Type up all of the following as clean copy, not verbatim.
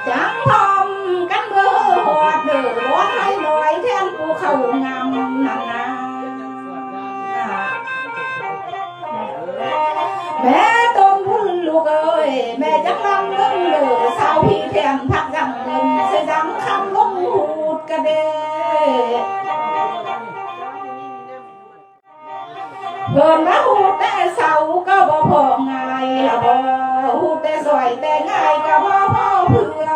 จังพร้อมกันเมื่อหอดเดือวอนให้หน่อยแทนผู้เข้างามนั่นนะแม่ต้นพุ่นลูกเอ้ยแม่จังลำเรื่องเดือสาวพี่แทนพักยังเงินเสดังคำลงหูดกระเดเพิ่นมาหูแต่เสาก็บ่พอง่ายละบ่หูแต่สวยแต่ง่ายก็บ่พอเพื่อ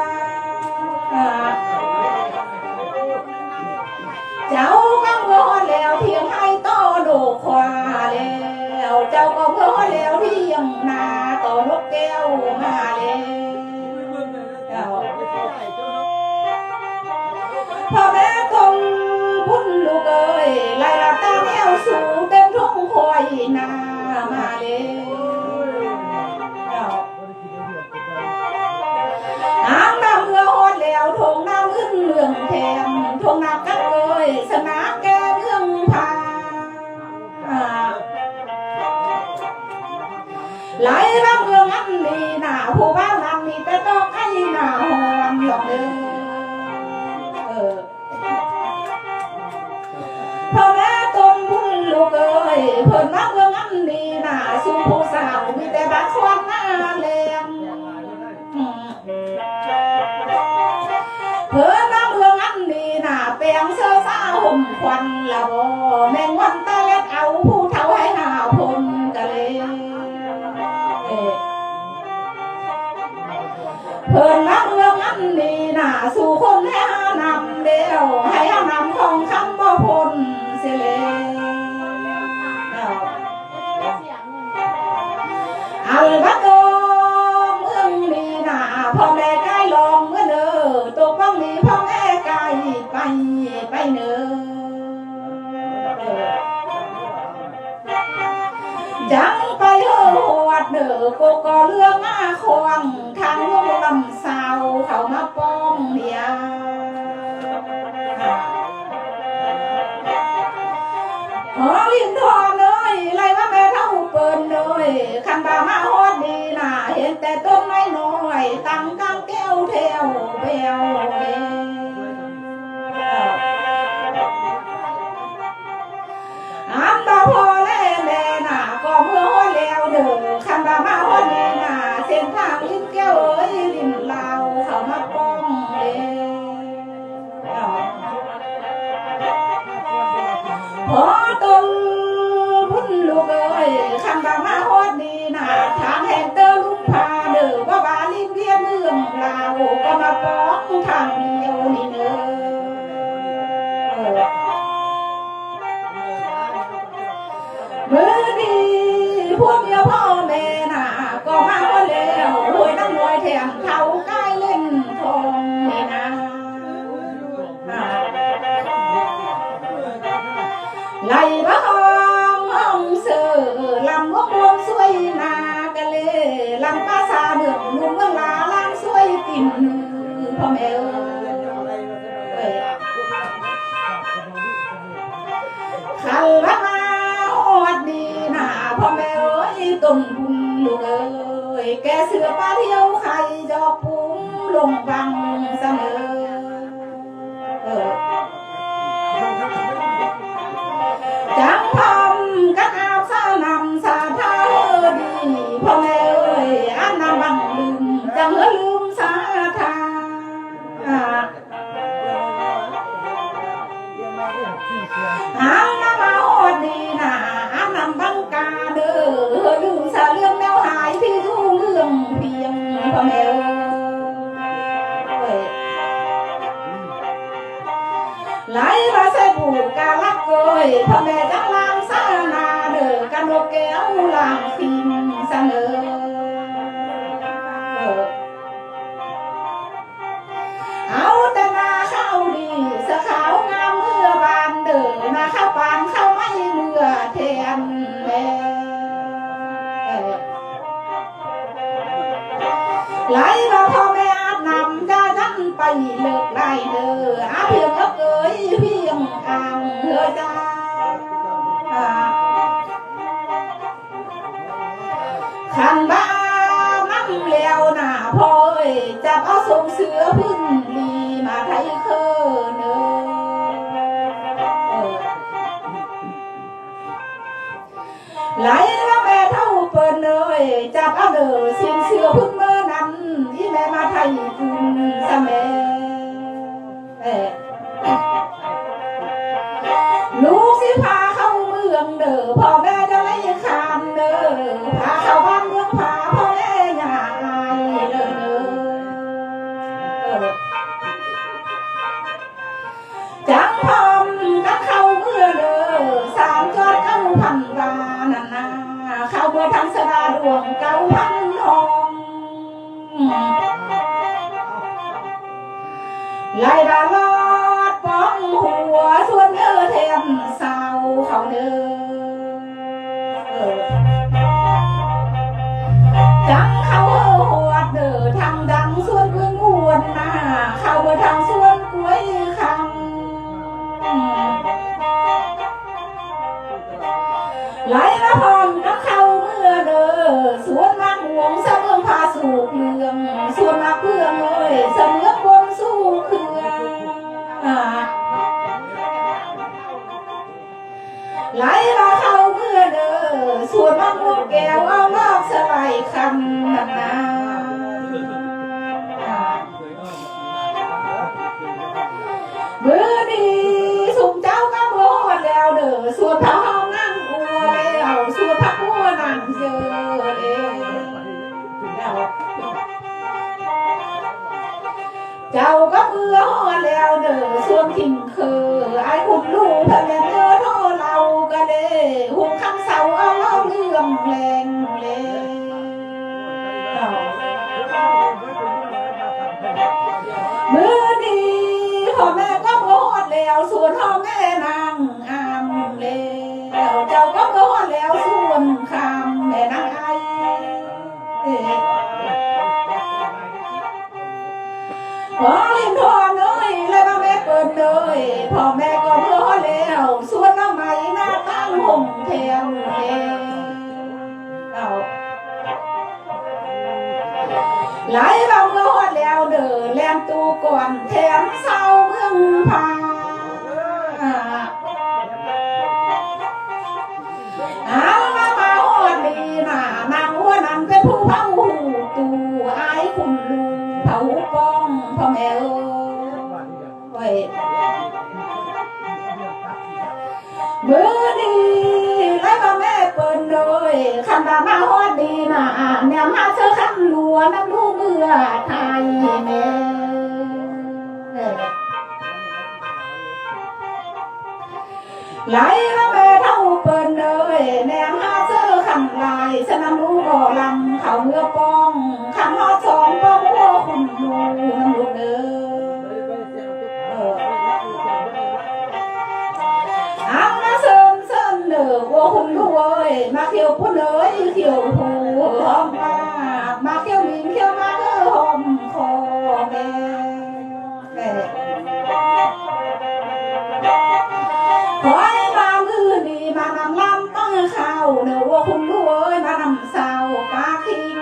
เจ้าก็เมื่อแล้วเพียงให้ต่อโดกควาแล้วเจ้าก็เมื่อแล้วเพียงนาต่อนกแก้วมาแล้วพ่อแม่ตรงพุ่นลูกเอ้ยไล่ละตาแนวสูงเต็มทุ่งคอยนามาแล้วน้ำน้ำเมื่อหอดแล้วทงน้ำขึ้นเมืองแทนทงน้ำกันเอ้ยสนาแก่เรื่องพาไหลละเมืองอันนี้น่ะผู้บ้านนั้นมีแต่ต้องไอ้หน้าหอมหลอกเด้อพ่อแม่ตนพุ่นลูกเอ้ยเพิ่นมาเมืองอันนี้น่ะสู่ผู้สาวมีแต่บักควันหน้าแหลมเพิ่นมาเมืองอันนี้น่ะแปลงเสื้อผ้าห่มควันละบ่แมงวันตาเล็ดเอาผู้เฒ่าให้หน้าพนกะเลยเพิ่นมาเมืองอันนี้น่ะสู่คนให้หานำเดียวให้หานำของคำบ่พ้นเสียแล้วเอาบัดโตเมืองนี้น่ะพ่อแม่ใกล้ลองเมื่อเด้อตัวป้องนี้พ่อแม่ใกล้ไปเด้อจังไปเฮอหวัดเด้อโกก็เรื่องมาควงทางลงลำสาวเขามาป้องเดียหอลินทอนเลยไล่ว่าแม่เท่าเปินเลยคันบามาฮอดดีน่ะเห็นแต่ต้นไม้น้อยตั้งกลางแก้วแถวแววอันบ่พอแล้วแม่น่ะก็เมื่อฮอดแล้วเด้อคันบามาฮอดดีน่ะเส้นทางลิ้นแก้วเอ้ยลิ้นลาวเขามาป้องพอต้นพุ่นลูกเอ้ยคันบามาฮอดดีน่ะทางแห่งเตอลุงพาเด้อว่าบาลิ้นเวียนเมืองลาวก็มาป้องทางเดียวนี่เด้อเมื่อดีพวกเมียพ่อแม่น่ะก็มาฮอดแล้วรวยน้ำรวยแถมเท่าใกล้เล่นทองนี่นะไหลบ้าห้องเสือลำวงวงสวยนากะเลลำภาษาเมืองลุงเมืองลาลางสวยติ่มพ่อแม่ขันละมาหอดดีน่ะพ่อแม่เอ้ยต้นบุญลูกเอ้ยแกเสือปลาเที่ยวไข่จอกปุ้มลงฟังเสมอจังพร้อมกันอาบสานำสาธาดีพ่อแม่เอ้ยอันนำบังลืมจังลืมสาธาอันนำมาฮอดดีน่ะอันนำบังกาเด้อลืมสาเรื่องแนวหายที่ทุ่งเรื่องเพียงพ่อแม่ไหลมาใส่ผูกกาลักเกยพ่อแม่จังลางสานาเด้อกันโลแก้วลางฟินเสนอเอาแต่นาข้าวดีสะขาวงามเมื่อบานเด้อนาข้าวปานข้าวไม่เมื่อแทนแม่ไหลมาพ่อแม่อาบน้ำได้ดันไปเลิกไล่เด้ออาเพียงเอ้ยเพียงอ่างเด้อจ้าขันบ้าน้ำแล้วน่ะพ่อเอ้ยจัน บเอาส่งเสือพึ่งลีมาไทยเคอเนอไหลแล้วแม่เท่าเปิดเลยจับเอาเด้อเสียงเสือพึ่งเมื่อนั้นอีแม่มาไทยคุณสะแม่ลูกสิพาเข้าเมืองเด้อพ่อแม่จะไม่คานเด้อพาเข้าบ้านเมืองพาพ่อแม่อย่าอายเด้อจังพร้อมกับเข้าเมื่อเด้อสามจอดเข้าพันบานานาเข้าเมื่อทางสลาดวงเก้าพันทองไล่ดาลอดป้องหัวส่วนเออแทนสาวเขาเด้อจังเขาหัวเด้อทางดังส่วนเพื่อนอ้วนมาเข้าเมื่อทางส่วนกล้วยคำไหลละพรกับเขาเมื่อเด้อสวนมักหวงเสมืองพาสู่เมืองส่วนมักเพื่องเลยเสมืองบนสู่เครื่องไหลละเขาเมื่อเด้อส่วนมักหวงแก้วเอาลอกสลายคำนานาเมื่อดีสุขเจ้าก็โมดแล้วเด้อส่วนพระห้องนั่งอวยเอาส่วนพระผู้นั่งเจอเจ้าก็เมื่อหอดแล้วเด้อส่วนทิ้งคือไอ้คุณลูกพระแม่เนื้อโทษเราก็เลยหุบคำเสาเอาเล่าเรื่องแรงเลยเมื่อดีพ่อแม่ก็โมดแล้วส่วนพ่อแม่นางอามแล้วเจ้าก็โมดแล้วส่วนคำแม่นางไอพอเล่นพ่อเนยแล้วแม่เปิดเลยพ่อแม่ก็โมดแล้วส่วนน้ำไหมหน้าตั้งห่มแถวไหลเราโมดแล้วเด้อแลมตูก่อนแถมเศร้าเมืองพามาหอดดีน่ะนางอ้วนนั่นเป็นผู้เผาหูตูไอ้คุณลูกเผาป้องพ่อแม่เอ้ยเมื่อดีแล้วมาแม่เปิดเลยคันมาหอดดีน่ะแนวมาเธอคันลัวน้ำลูกเมื่อไทยแม่ไหลละแม่เท่าเปิดเลยแนมหาเจอคำลายฉะนั้นรู้ก่อลำเขาเมื่อป้องคำฮอดสองป้องหัวคุณดูน้ำลูกเด้อเอามาเสริมเด้อหัวคุณดูเอ้ยมาเขียวพุ่นเลยเขียวหูหอมมาเขียวมิงเขียวมาเด้อหอมคอแม่ขอให้มามือดีมานำลำต้องข้าวเนื้อวัวคุณรวยมานำสาวปลาคิง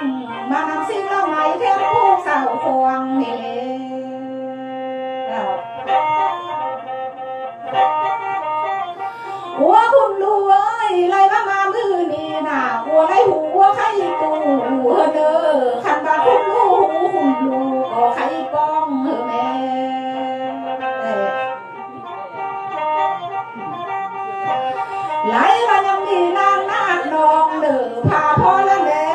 มานำสิ่งเหล่าไหนแทนผู้สาวควงนี่วัวคุณรวยไรมามือดีน่ะวัวไรหูวัวไข่ตูเด้อขันบาคุณลูคุณลูก็ไข่ป้องแม่ไหลมายังมีนางนาดนองเด้อพาพ่อและแม่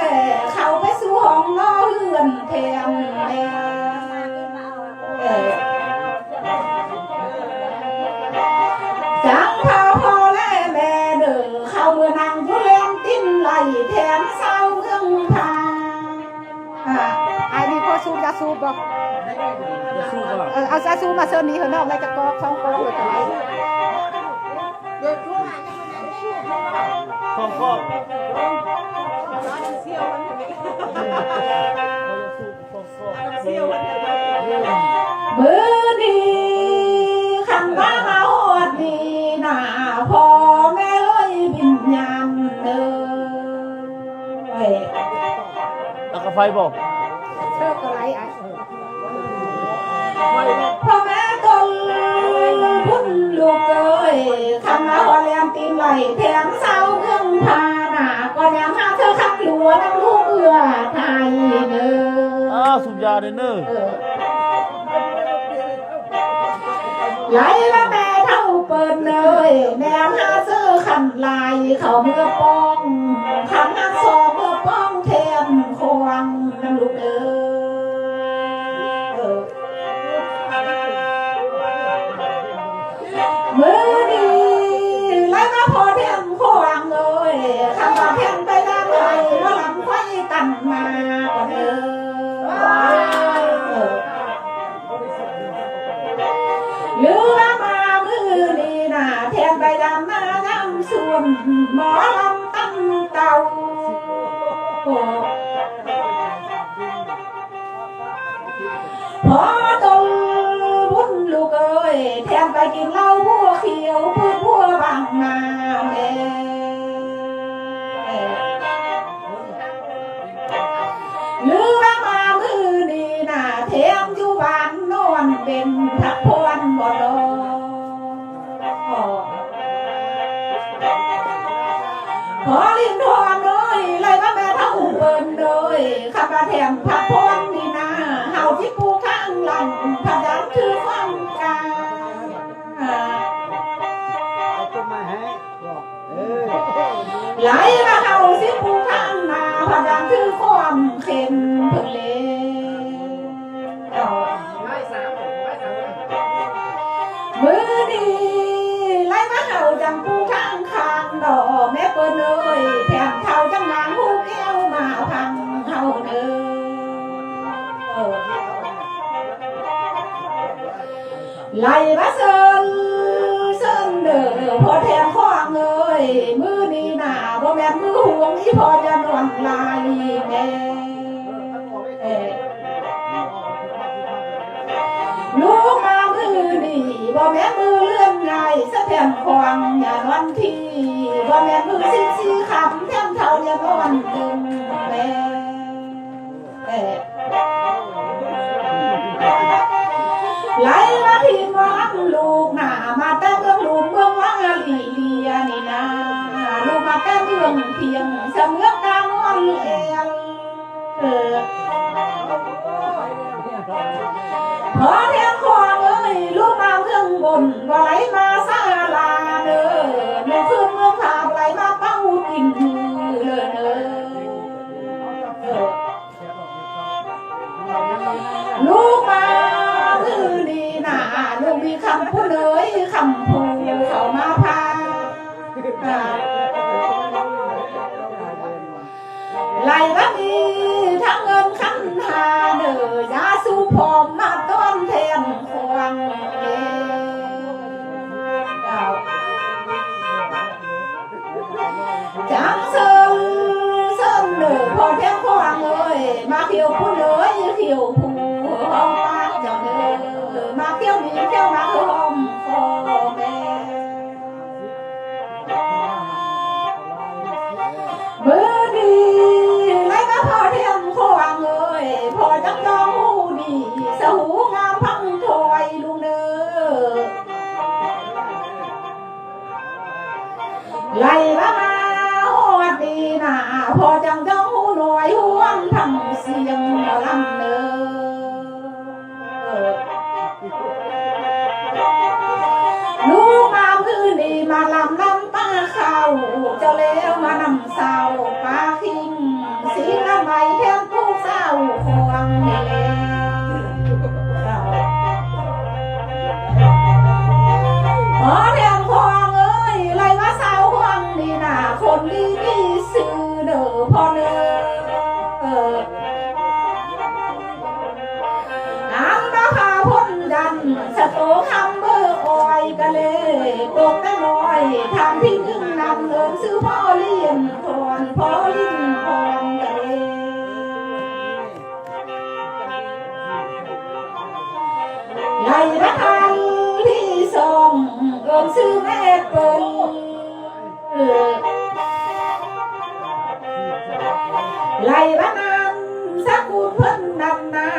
เข้าไปสู่ห้องนอนเลื่อนแทนแม่จังพาพ่อและแม่เด้อเข้าเมื่อนางผู้เลี้ยงติ้นไหลแทนเศร้าเมืองพาไอ้นี่พอสูบยาสูบบอกเอายาสูบมาเชิญนี้เหรอนอกอะไรจะกอกช่องกอกหรืออะไรข้อเมื่อดีขันว่ามาหอดดีน่ะพ่อแม่เลยบินยามเด้อแล้วก็ไฟบอกเชื่ออะไร พ่อแม่ตนพุ่นลูกเอ้ยคำว่าหัวแหลมตีนไหลแถมเศร้าเรื่องพาหนาก็ยังหาเธอขัดหลัวน้ำลูกเอื้อไทยเด้อสุบยาเด้อเนอะไหลละแม่เท่าเปิดเลยแนมหาเสื้อขันลายเขาเมื่อป้องขันหักศอกเมื่อป้องเทมควงน้ำลูกเอ้ยมือดีไล่มาพอเทียมควงเลยคำว่าเทียมไปด้านไหนว่าลำไฟกันมาเด้อหรือว่ามามือนี่นะแทนไปดำมาน้ำส่วนหมอลำตั้งเต่าพอตรงบุญลูกเอ้ยแทนไปกินเหล้าพัวเขียวพูดพัวบางนาแม่หรือว่ามามือนี่นะแทนอยู่บ้านนอนเป็นพักผ่อนบ่ดอขอลิ้นทอนเลยไล่มาแม่เท่าเปินเลยข้าพแถมพักผ่อนนี่นะเฮาที่ปูข้างหลังพยายามถือฟังกาไหลมาเฮาสิปูข้างหน้าพยายามถือความเข็มเพิ่งเล่มือดีไล่มาเห่าจังปูข้างคางดอแม่เปิ้นเอ้ยแถมเท่าจังงานหูแก้วมาพังเฮาเด้อไล่มาเซินเด้อพอแถมข้างเอ้ยมือดีหน้าบ่แม่นมือห่วงอีพอจะนอนลายแม่ลูกมามือดีบ่แม่มือเลื่อนไงสะแถมควงอย่านอนทีบ่แม่มือซีคำแถมเท่าอย่านอนดึงแม่ไหลมาที่วังลูกหน้ามาแต่เมืองลูกเมืองวังลีเลียนี่นะลูกมาแต่เมืองเพียงเสมือนกางอนเอ็นพอเทียนควงเอ้ยลูกมาเมืองบนว่าไหลมาซาลาเด้อเมื่อคืนเมืองขาวไหลมาเป้ากินมือเลยเด้อลูกมามือดีหนาลูกมีคำพูดเลยคำพูดเขามาพาไหลก็มีทั้งเงินขันหาเด้อยาสูบผอมมาต้อนแทนควงจังเซินเด้อพอแทนควงเลยมาเขียวพูดเลยเขียวพูห้องปากจังเด้อมาเขียวมีเขียวมาคือห้องคอแม่เบอร์ดีไล่มาพอเทียมควงเลยพอจังยองหูดีสหูงามพังถอยลุงเด้อไล่มาหอดดีนะพอจังยองหูหน่อยห่วงทำเสียงลำเด้อลูกมาพื้นดีมาลำป้าเข้าเจ้าเลี้ยวมานำสาวปลาคิงสีละไม้แทนผู้สาวควงพอแทนควงเอ้ยไรว่าสาวควงดีน่ะคนดีมีซื้อเด้อพอเด้อน้ำมาพาพ้นดันสะโตคำเบอร์อ้อยกะเลยตกแต่น้อยทางที่หนึ่งนำเงินซื้อพ่อเลี้ยงทอนพ่อลิ้นทอนกะเลยไหลละทันที่สองเอิมซื้อแม่เปิลไหลละนานสักกูเพิ่นนำหน้า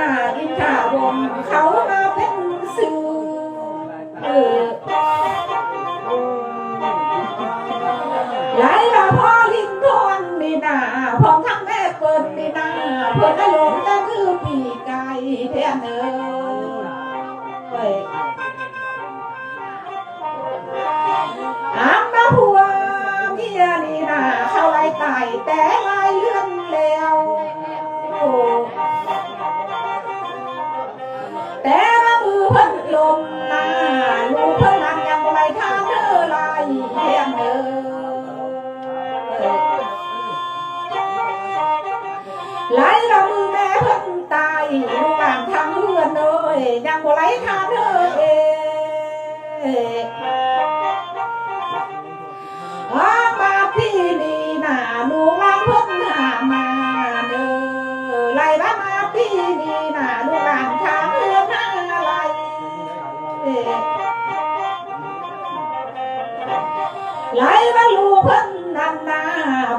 เพียนเอ้ยอ้ามมาผัวเมียนี่นะเข้าไล่ตายแต่ไล่เลื่อนแล้วแต่ว่ามือเพิ่นลมนาลูกเพิ่นนั่งยังไล่ทางเด้อไล่เพียนเอ้ไล่ละมือแม่เพิ่นตายลูกหลานทางเรือนเอ้ยยังบ่ไล่ทางเด้อมาพี่นี่น่ะลูกหลานเพิ่นหามาเด้อไล่ละมาพี่นี่น่ะลูกหลานทางเรือนหาไล่ไล่ละลูกเพิ่นนั่นน่ะ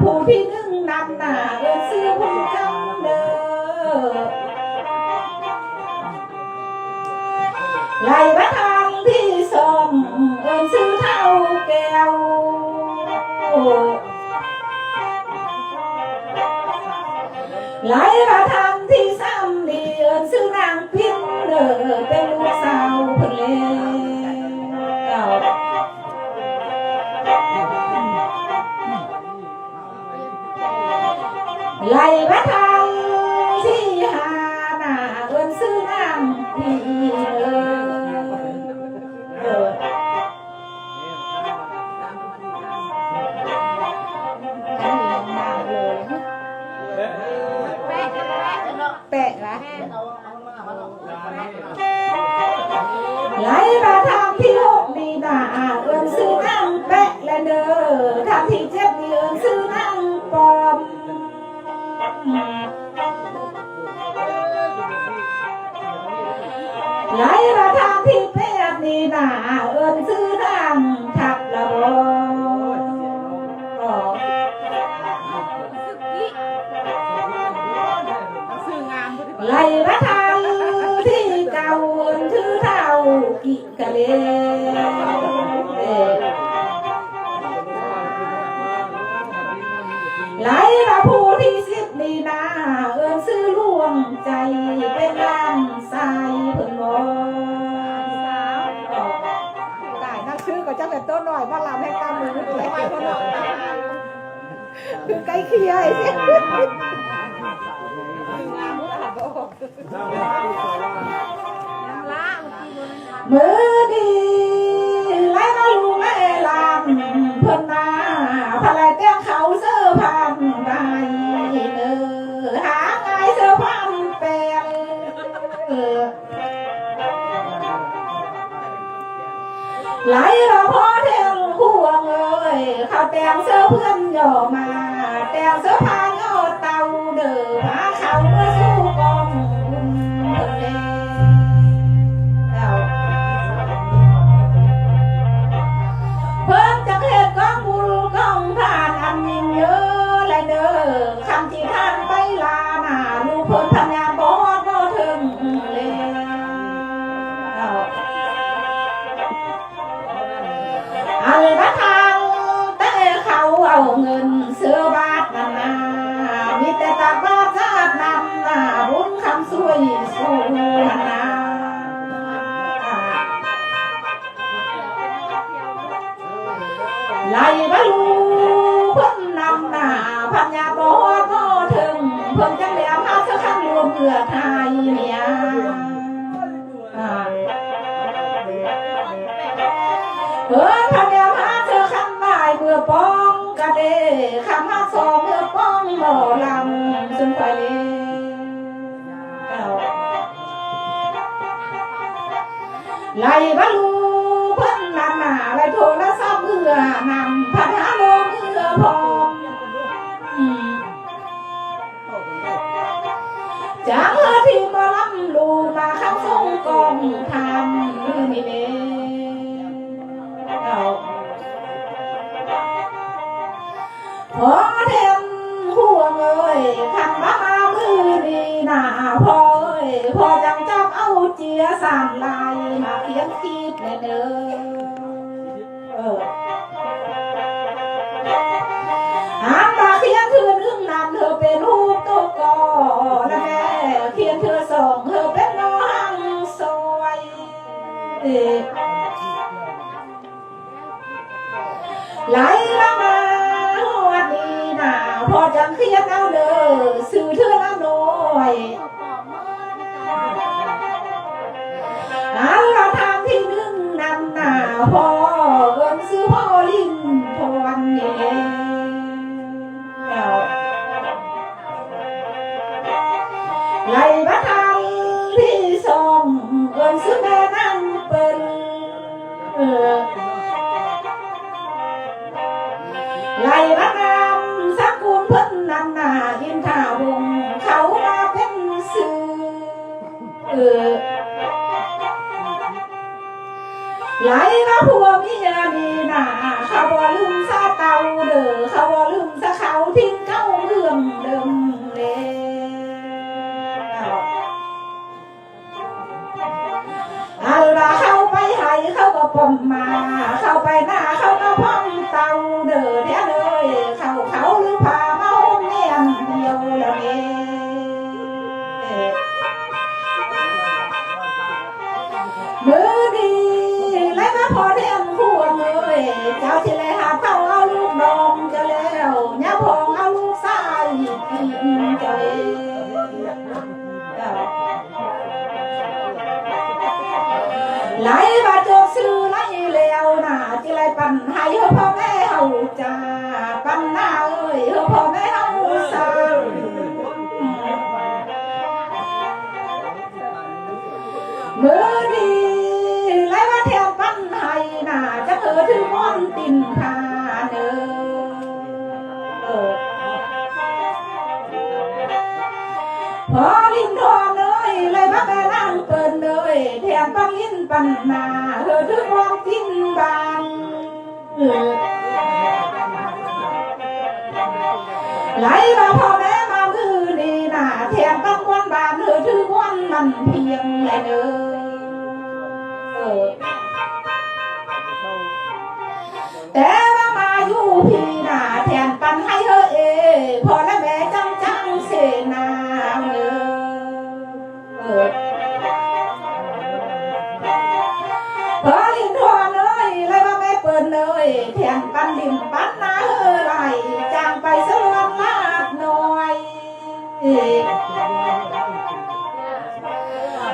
ผู้ที่หนึ่งนั่นน่ะซื้อผู้จำเด้อไล่มาทางที่สองซื้อเท่าแก้วไล่มาทางที่สามนี่ซื้อนางพิมเด้อเป็นลูกสาวเพิ่นแล้วไล่มาทางที่หาน่ะซื้อนางพิมแปะละไล่มาทางที่หกนี่น่ะซื้อนางแปะและเด้อทางที่เจ็ดนี่ซื้อนางปอมไล่มาทางที่แปดนี่น่ะซื้อนางทับละบ่ไล่มาทางที่เก่าถือเท่ากิกะเลไล่มาผู้ที่สิบนี่นาซื้อล่วงใจเป็นล้านสายเพิ่นบ่ได้นักชื่อก็จะเป็นต้นหน่อยว่าลำให้ตามมือไหลไว้คนหน่อยคือใกล้เคียงมือดีไล่มาลูกแม่ลำเพิ่นนาพลายแต้งเขาเสื้อพันได้เด้อหาไงเสื้อพันแปลงไหลเราพอเที่ยงห่วงเอ้ยเขาแต่งเสื้อเพื่อนย่อมาแต่งเสื้อผ้าย่อเตาเด้อหาเขาเมื่อสู้กองเพิ่มจากเหตุกองบุญกองทานอันยิ่งเยอะและเด้อคำที่ท่านไปลาหน้าลูกเพิ่นทำงานบ่ฮอดบ่ถึงแล้วอันละทางแต่เขาเอาเงินเสื้อบาทนั่นนามีแต่ตาบาทชาตินำหน้าบุญคำสวยสู้นั่นนาไล่มาลูเพิ่นนำหน้าพันยาบ่ฮอดบ่ถึงเพิ่นจังแล้วหาเสื้อข้างรวมเพื่อไทยเนี่ยพันยาหาเสื้อข้างบ่ายเมื่อป้องกะเดคำหาสองเมื่อป้องหมอลำจนไปไล่มาลูเพิ่นนำหน้าไล่โทรศัพท์เพื่อนำพันหาโลเมื่อพอจากที่มาลำลูมาข้างทรงกองทำนี่เลยพอเทมห่วงเอ้ยขันมามือดีหน้าพอเอ้ยพอจังจับเอาเจียสามลายมาเขียนคิดเด้อหามตาเขียนคืนนึงนำเธอเป็นรูปตัวก่อและแม่เขียนเธอส่งเธอเป็น ไหลละมาวันนี้น่ะพอจังเครียดเอาเด้อสื่อเทื่อละน้อยเอาละทางที่หนึ่งนั่นน่ะพอเอิ้นซื้อพ่อลิ้นพรนี่ไหลมาทางที่สองเอิ้นซื้อแม่นั่งเปิ้นไหลมานำสักกุลเพิ่นนั่นน่ะยินท่าวงเขามาเป็นสื่อไหลมาผัวเมียมีหน้าเขาบ่ลืมซาเตาเด้อเขาบ่ลืมซาเขาทิ้งเก้าเมืองเดิมแล้วเอาล่ะเข้าไปให้เขาก็ปมมาเข้าไปหน้าเขาก็พ้องเตาเด้อแท้เลยเขาหรือพามาห้องแม่นเดียวแล้วมือดีและมาพอเทียมคู่เลยเจ้าที่เลยหาเขาเอาลูกน้องจะแล้วย่าพองเอาลูกชายกินใจไหลบาดจบซื้อไหลแล้วน่ะที่ไรปั่นให้พ่อแม่เฮาจ้าปั่นหน้าเอ้ยพ่อแม่เฮาสามือดีไหลมาแถวปั่นให้น่ะจะเธอถึงม่อนตินพาเนอพอลิ้นทอนเลยเลยมาแม่นั่งเปิดเลยแถมปั่นลิ้นปั่นหน้าเธอถึงม่อนตินบานไหลมาพ่อแม่มามือดีน่ะแถมปั่นม่วนบานเธอถึงม่วนมันเพียงแค่เนอแต่ว่ามาอยู่พี่น่ะแทนปันให้เธอเอพอและแม่จังเสนาเนอพอลิ้นทอนเลยเลยว่าแม่เปิดเลยแทนปันลิ้นปันนาเฮอไหลจางไปสวรรค์ลาดหน่อย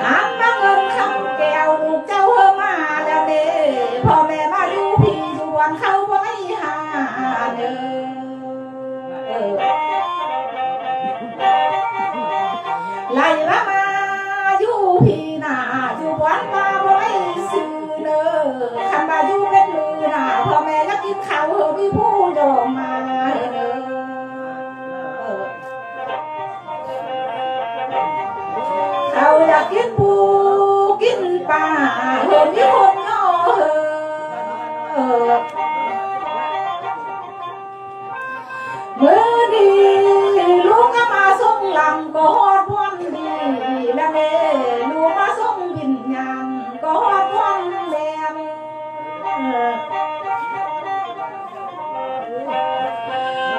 อันบังเอิญคำแก้วลูกเจ้าเฮอมาแล้วเด้พ่อแม่มาอยู่พี่อยู่วันเขาบ่ไม่หาเด้อไล่ละมาอยู่พี่น่ะอยู่วันมาบ่ไม่ซื้อเด้อคันมาอยู่เป็นมือน่ะพ่อแม่แล้วกินข้าวเฮอมีผู้ยอมมาเด้อเขาอยากกินปูกินปลาเห็นมีคนย่อมือดีลูกก็มาส่งลำก็ฮอดวันดีและแม่ลูกมาส่งวิญญาณก็ฮอดวันแลม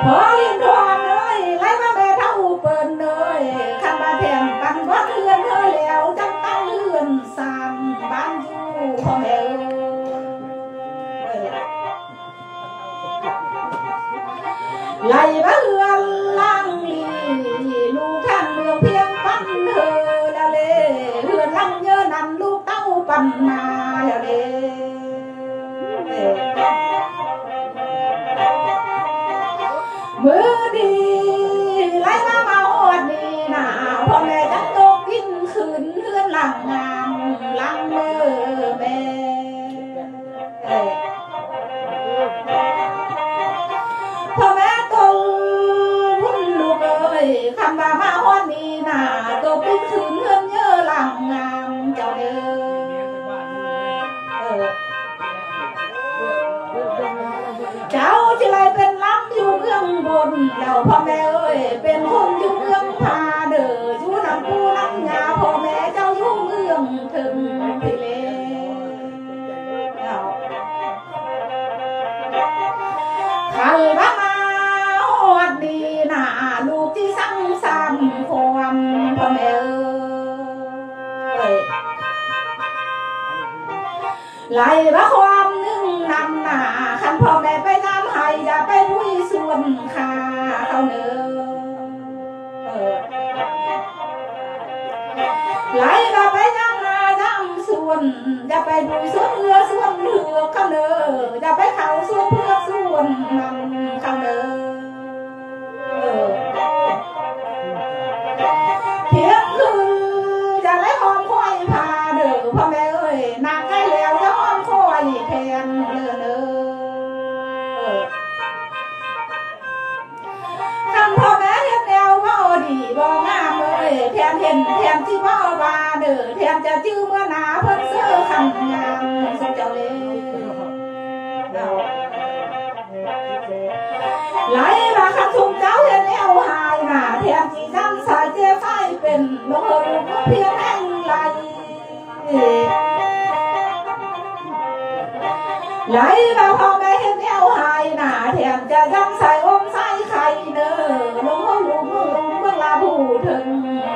พอลิ้นทอนเลยไล่มาแม่เท่าเปิดเลยขันมาแทงกันวัดเฮือนเธอแล้วจังตั้งเฮือนสามบ้านอยู่พ่อแม่ไล่มาเฮือนล่างลีลูกท่านเมืองเพียงปั้นเธอแล้วเล่เฮือนลังเยอะนั่นลูกเต้าปั้นมาแล้วเล่มือดีไล่มาหอดดีน่ะพ่อแม่จังโตกินขืนเฮือนหลังงามหลังเมื่อแม่พ่อแม่โตพุ่นลูกเอ้ยคำว่ามาหอดดีน่ะโตกินขืนเฮือนเยอะหลังงามเจ้าเด้อเจ้าที่ไรเป็นล้ำอยู่เมืองบนแล้วพ่อแม่เอ้ยเป็นคนอยู่เมืองพาเด้ออยู่น้ำปูน้ำยาพ่อแม่เจ้าอยู่เมืองถึงไปแล้วขันละมาหอดดีน่ะลูกที่สั่งสามความพ่อแม่เอ้ย ไหลว่าความนึ่งนำหนาคันพ่อแม่ไปน้ำให้อย่าไปลุยส่วนขาเขาเนอไหลว่าไปน้ำนาน้ำส่วนอย่าไปลุยส่วนเรือส่วนเรือเขาเนออย่าไปเขาส่วนเพื่อส่วนมันเขาเนอเพียงคือจะไล่หอมคอยพาเด้อพ่อแม่เอ้ยนางใกล้แล้วจะหอมคอยแทนเด้อคำพ่อแม่เห็นแนวว่าดีบ่งามเอ้ยแทนเห็นแทนที่ว่าบาเด้อแทนจะจื้อเมื่อหนาเพิ่นเสื้อคำงามสุดเจ้าเลยไหลมาคำทุ่งเจ้าเห็นแนวหายหนาแทนที่น้ำสายเจ้าไฟเป็นลงเออลูกเพียงแห่งไหลไหลมาพ่อแม่เห็นแนวหายหนาแทนจะยังใส่อมใส่ไข่เนอลงเขาลูกเมื่อลาผู้ถึง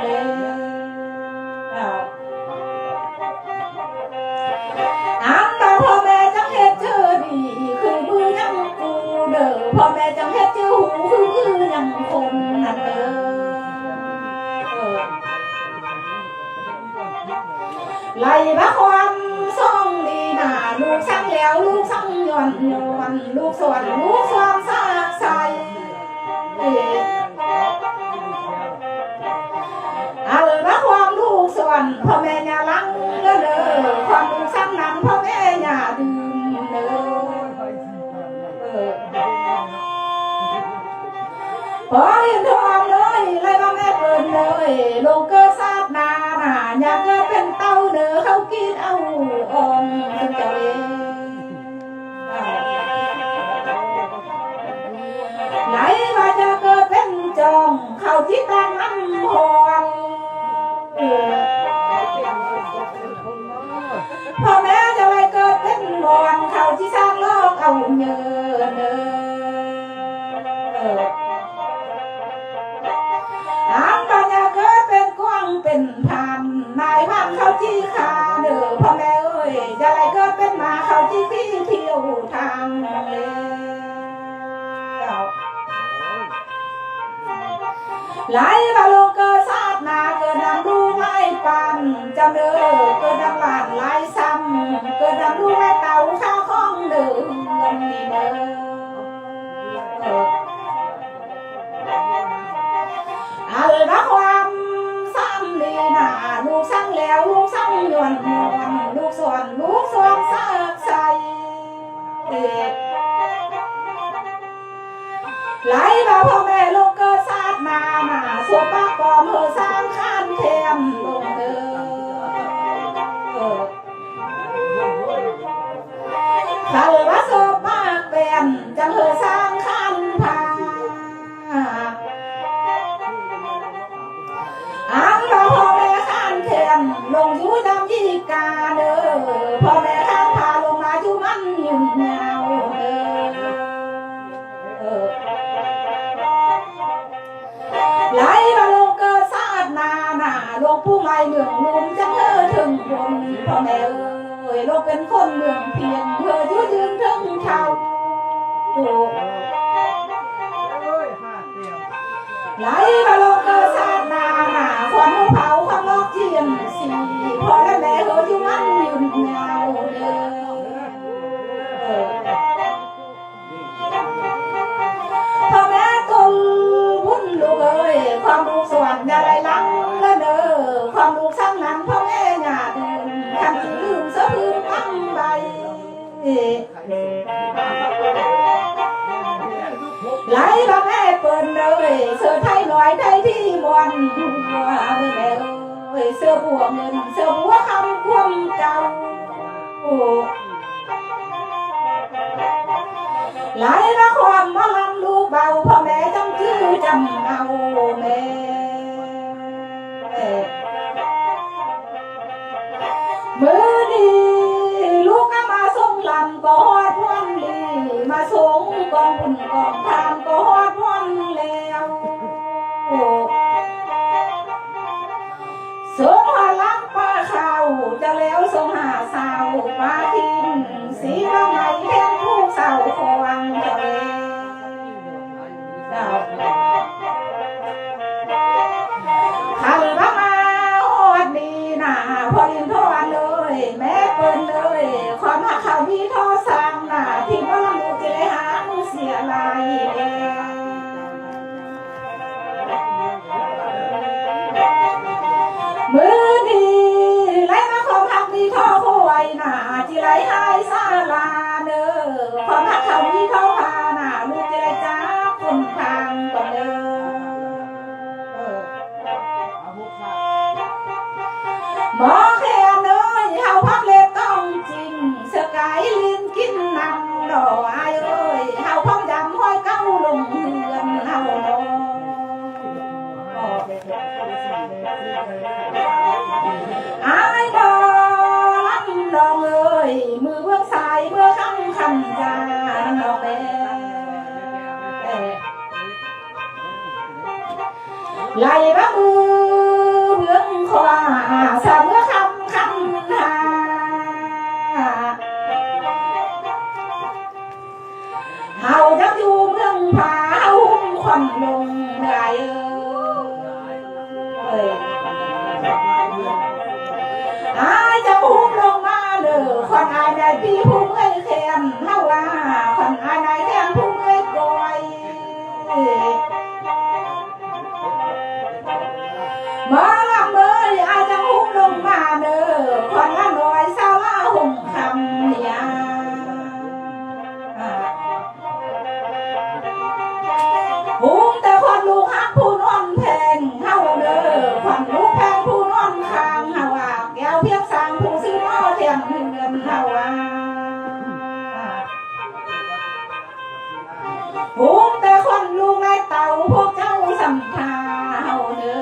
เลยอันแต่พ่อแม่จังเฮ็ดเจอดีคือมือยังกูเด้อพ่อแม่จังเฮ็ดเจอหูคือมือยังคนนั่นเด้อไหลมาความส่องดีหนาลูกสั่งแล้วลูกสั่งย้อนลูกสวนลูกสวนซากใสเอาละความลูกสวนพ่อแม่อย่าลังเด้อความลูกสั่งนั้นพ่อแม่อย่าดื่มเด้อพอเห็นทองเลยเลยว่าแม่เปิดเลยลูกเกิดซาบนาอยากเกิดเป็นเต้าเด้อเขากินเอาอ่อนสุดเจ้าเองไหนว่าจะเกิดเป็นจองเขาที่ตั้งน้ำหอนพ่อแม่จะไปเกิดเป็นหมอนเขาที่สร้างโลกเอาเงินเด้ออันปัญญาเกิดเป็นกว้างเป็นพันนายพันเขาจี้ขาเด้อพ่อแม่เอ้ยจะไรเกิดเป็นหมาเขาจี้ขี้เที่ยวทางเลยไหลมาลงเกิดซาดนาเกิดดังดูไล่ปันจำเด้อเกิดดังหลานไล่ซ้ำเกิดดังดูแม่เต่าข้าวข้องเด้อเงินดีเด้อเอาละความซ้ำดีหนาลูกสั่งแล้วลูกสั่งย้อนลูกสอนซากใสไหลมาพ่อแม่ลูกเกิดซาดนาสวดปากกอมเฮอสร้างข้านเทียมลงเด้อถ้าเลยว่าสวดปากเป็นจังเฮอสร้างข้านพาอังเราพ่อแม่ข้านเทียมลงอยู่ดำยี่กาเด้อพ่อแม่ข้านพาลงมาอยู่มันยุ่งยาวเด้อไหลมาลงเกิดซาดนาลงผู้ไม่เมืองลุมจังถึงบนพ่อแม่เอ้ยลงเป็นคนเมืองเพียงเธอยืนถึงเท้าไหลมาลงเกิดซาดนาความเผาความลอกเทียนสีพ่อและแม่เธออยู่มันยืนยาวเด้อพ่อแม่ตุลพุ่นลูกเอ้ยความลูกสวรรค์อย่าได้ลังละเด้อความลูกสั่งนั้นพ่อแม่อย่าดื่มทำที่ลืมเสื้อพื้นตั้งใบไหลมาแม่เปิดเลยเสื้อไทยหน่อยไทยที่มวนหัวแม่เอ้ยเสื้อบัวเงินเสื้อบัวคำควมเก่าไหลมาความมาลำลูกเบาพ่อแม่จำชื่อจำเอาแม่มือดีลูกก็มาส่งลำก็ฮอดวันดีมาส่งกองบุญกองทานก็ฮอดวันแล้วส่งหาลักป้าข้าวจะแล้วส่งหาสาวป้าทิน มีท่อสร้างหน้าที่บ้านลูกจะได้หามือเสียลายมือดีไรมาของทักมีท่อผู้ไว้หน้าที่ไรหายซาลาเด้อของทักเขามีท่อพาหน้าลูกจะได้จ้าคนทางก่อนเด้อหมอแค่เนยเฮาพักเล็บต้องจริงสกายลินกินนำดอกอายเอ้ยเฮาพักยำห้อยเก้าลงเฮือนเฮาดอกอายดอลังดองเอ้ยมือเบื้องซ้ายเบื้องข้างคำจาดอกแดงไหลบ้ามือเบื้องขวาสามเมื่อคำหาเฮาจะอยู่เมืองผาเฮาหุ้มควันลงไหลอายจะหุ้มลงมาเด้อควันอายได้พี่ผู้เมื่อยแขนเฮาว่าควันอายได้แขนผู้เมื่อยกอยมาละเมยอาจจะหุ้มลงมาเด้อควันละน้อยสาวละห่มคำเนี่ยหุ้มแต่ควันลูกฮักผู้นอนแพงเฮาเด้อควันลูกแพงผู้นอนคางเฮาว่าแก้วเพียงสางผู้ซื้อหม้อเทียมเงินเฮาว่าหุ้มแต่ควันลูกนายเต่าพวกเจ้าสัมภาเฮาเด้อ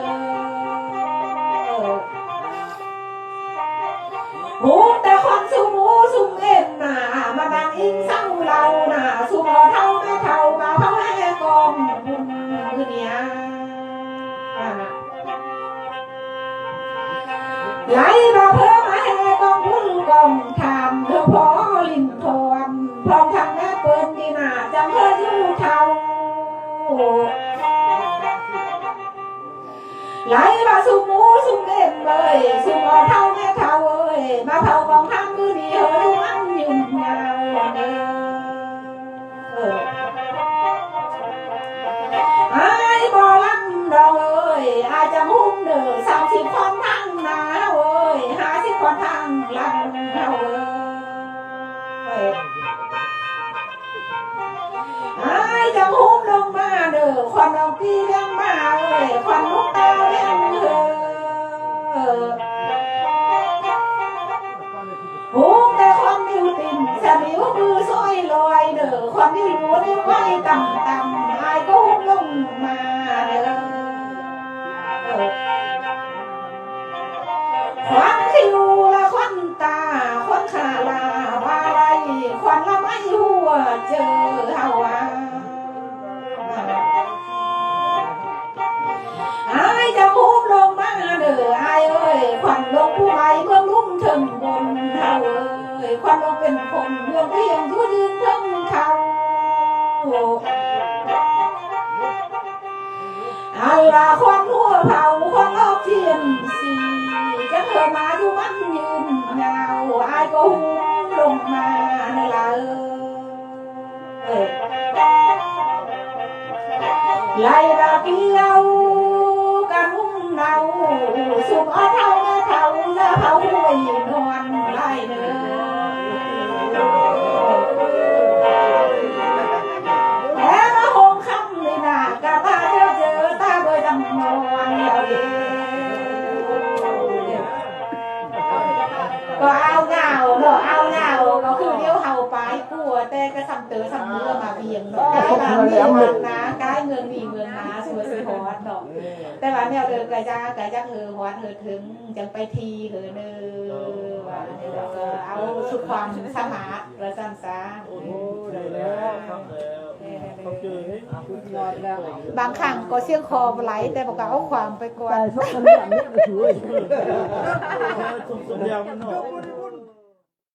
หูแต่คนสูหมูสูเอ็นน่ะมาดังอิงสั่งเราน่ะสูหมอเท่าไม่เท่ามาเท่าแห่กองบุญมือเนี่ยไหลมาเพิ่มมาแห่กองบุญกองทำเธอพอลินทอนพร้อมทางแม่เปิ้นดีน่ะจำเธออยู่เท่าไหลมาสูหมูสูเอ็นเลยสูหมอเท่าแม่เท่ามาเผากองทำมือดีเฮดูมันยืนยาวเด้อไอ้บ่ลังดองอาจจะหุ้มเด้อ30 คนทางหน้า50 คนทางหลังเฮาไอ้จะหุ้มลงมาเด้อควันเอาพี่เลี้ยงมาควันลูกตาเลี้ยงหุ้มแต่คนนิ้วติ่มสนิ้วมือซอยลอยเด้อคนที่รู้นิ้วไว้ต่ำไอ้ก็หุ้มลงมาเด้อควันคิวละควันตาควันขาลาบาไรควันละไม่หัวเจอเฮาว่าไอ้จะหุ้มลงมาเด้อไอ้ควันลงผู้ใหญ่เพื่อลุ่มถึงบนเฮาควันลงเป็นคนเมืองเพียงอยู่ยืนถึงเขาอัลลาควันหัวเผาควันออกเทียนสีจะเธอมาอยู่มันยืนยาวไอ้ก็หุ้มลงมาในลาไล่ระเบียวกันหุ้มเนาสุกเอาเท่าแม่เท่าจะเผาห้วยนอนไล่เด้อแม่มาหงคำเลยนะกะตาเจอตาเบยดำนอนเราเองก็เอาเงาเนอะเอาเงาก็คือเดียวเฮาไปกลัวแต่ก็ทำเต๋อทำเมื่อมาเบียงเนาะใกล้บ้านเมืองนะใกล้เมืองดีเมืองนาสวยฮอดเนาะแต่ว่าแนวเดินกะจ้าเฮอฮอดเฮอถึงจังไปทีเฮอเนอว่าเนี่ยเราก็เอาสุดความสมาร์ทประจันซะโอ้ได้แล้วบางครั้งก็เสียงคอไหลแต่บอกว่าเอาความไปก่อน